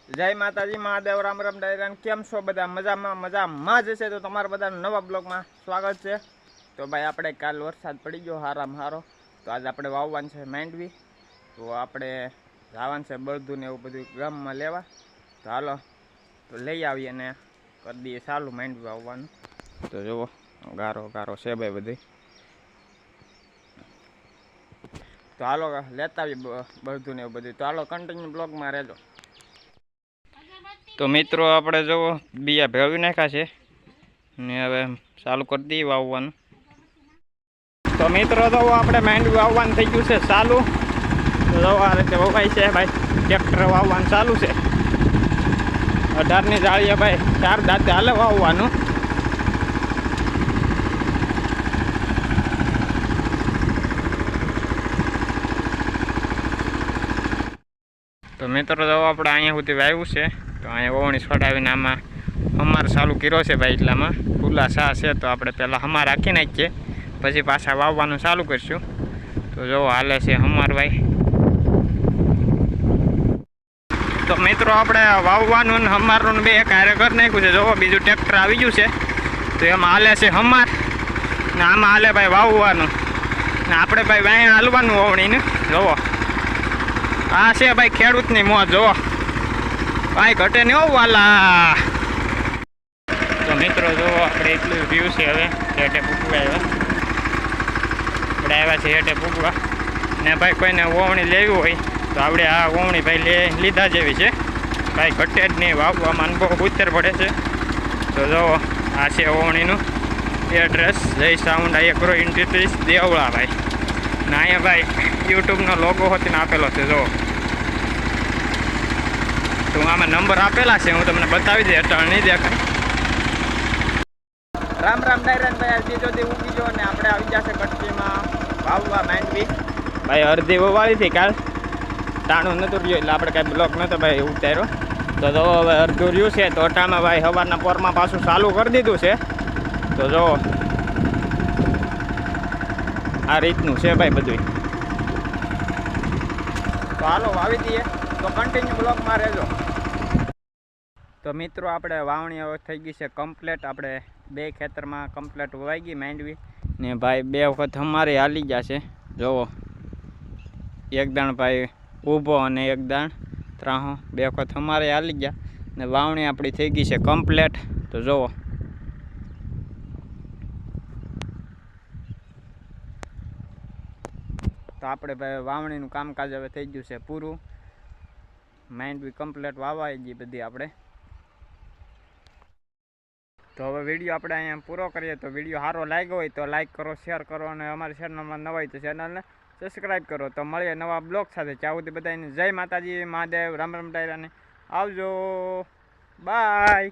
જય માતાજી, મહાદેવ, રામ રામ ડાયરાન. કેમ છો બધા? મજામાં જ હશે. તો તમારા બધાનું નવા બ્લોગમાં સ્વાગત છે. તો ભાઈ આપણે કાલ વરસાદ પડી ગયો હારામાં હારો, તો આજે આપણે વાવવાનું છે માંડવી. તો આપણે જવાનું છે બળદું ને એવું બધું ગામમાં લેવા. તો હાલો તો લઈ આવીએ ને કરી દઈએ ચાલુ માંડવી વાવવાનું. તો જુઓ ગારો છે ભાઈ બધી. તો હાલો લેતા આવીએ બળદું ને એવું બધું. તો હાલો કન્ટિન્યુ બ્લોગમાં રહેજો. તો મિત્રો આપણે જુઓ બીયા ભેળવી નાખ્યા છે ને હવે ચાલુ કરી દઈએ વાવવાનું. તો મિત્રો તો આપણે માંડવી વાવવાનું થઈ ગયું છે ચાલુ. તો જો આ રીતે વવાય છે ભાઈ, ટ્રેક્ટર વાવવાનું ચાલુ છે. 18ની જાળીએ ભાઈ 4 દાંતે હાલે વાવવાનું. તો મિત્રો તો આપણે અહીંયા સુધી વાવ્યું છે. તો અહીંયા ઓવણી છોડાવીને આમાં હમાર ચાલુ કર્યો છે ભાઈ. એટલામાં ખુલ્લા સા છે તો આપણે પહેલાં હમાર રાખી નાખીએ, પછી પાછા વાવવાનું ચાલુ કરીશું. તો જો હાલે છે હમાર ભાઈ. તો મિત્રો આપણે વાવવાનું ને હમારનું બે કાર્ય કરી નાખ્યું છે. જો બીજું ટ્રેક્ટર આવી ગયું છે તો એમાં હાલે છે હમાર ને આમાં હાલે ભાઈ વાવવાનું ને આપણે ભાઈ વાય હાલવાનું ઓવણીને. જોવો આ છે ભાઈ ખેડૂતની મોજ. જોવો ભાઈ ઘટે નહીં વાલા. તો મિત્રો જો આપણે એટલું વ્યૂ છે. હવે હેઠે પૂગવા આવ્યા છે હેઠે પૂગવા ને ભાઈ કોઈને ઓવણી લેવી હોય તો આપણે આ ઓવણી ભાઈ લીધા જેવી છે ભાઈ. ઘટે જ નહીં, વાવવામાં બહુ ઉત્તર પડે છે. તો જો આ છે ઓવણીનું એડ્રેસ, જય સાઉન્ડ એગ્રો ઇન્ડસ્ટ્રીઝ દેવળા ભાઈ. ને અહીંયા ભાઈ યુટ્યુબનો લોગો હોતીને આપેલો છે. જો તો આમાં નંબર આપેલા છે, હું તમને બતાવી દે, અટલ નહીં દેખાય. રામ રામ ડાયરાન ભાઈ. ત્રીજો દી ઉગી ગયો ને આપણે આવી જશે કટકીમાં વાવવા માંડવી ભાઈ. અડધી વવાળી હતી કાલ, ટાણું નહોતું રહ્યું એટલે આપણે કાંઈ બ્લોક નહોતો ભાઈ ઉતાર્યો. તો જો હવે અડધું રહ્યું છે તો અટામાં ભાઈ સવારના પોરમાં પાછું ચાલુ કરી દીધું છે. તો જો આ રીતનું છે ભાઈ બધું. તો હાલો વાવી દઈએ. તો કન્ટિન્યુ બ્લોગમાં રહેજો. તો મિત્રો આપણે વાવણી હવે થઈ ગઈ છે કમ્પ્લેટ. આપણે 2 ખેતરમાં કમ્પ્લેટ વવાઈ ગઈ માંડવી ને ભાઈ 2 વખત અમારે હાલી જશે. જુઓ એક દાણ ભાઈ ઊભો અને એક દાણ ત્રાહો, 2 વખત અમારે હાલી ગયા ને વાવણી આપણી થઈ ગઈ છે કમ્પ્લેટ. તો જુઓ તો આપણે ભાઈ વાવણીનું કામકાજ હવે થઈ ગયું છે પૂરું. માંડવી કમ્પ્લેટ વાવાઈ ગઈ બધી આપણે. તો હવે વિડીયો આપણે અહીંયા પૂરો કરીએ. તો વિડીયો સારો લાગ્યો હોય તો લાઈક કરો, શેર કરો અને અમારી ચેનલમાં નવા હોય તો ચેનલને સબસ્ક્રાઈબ કરો. તો મળીએ નવા બ્લોગ સાથે. ત્યાં સુધી બધાને જય માતાજી, મહાદેવ, રામ રામ ડાયરાને આવજો, બાય.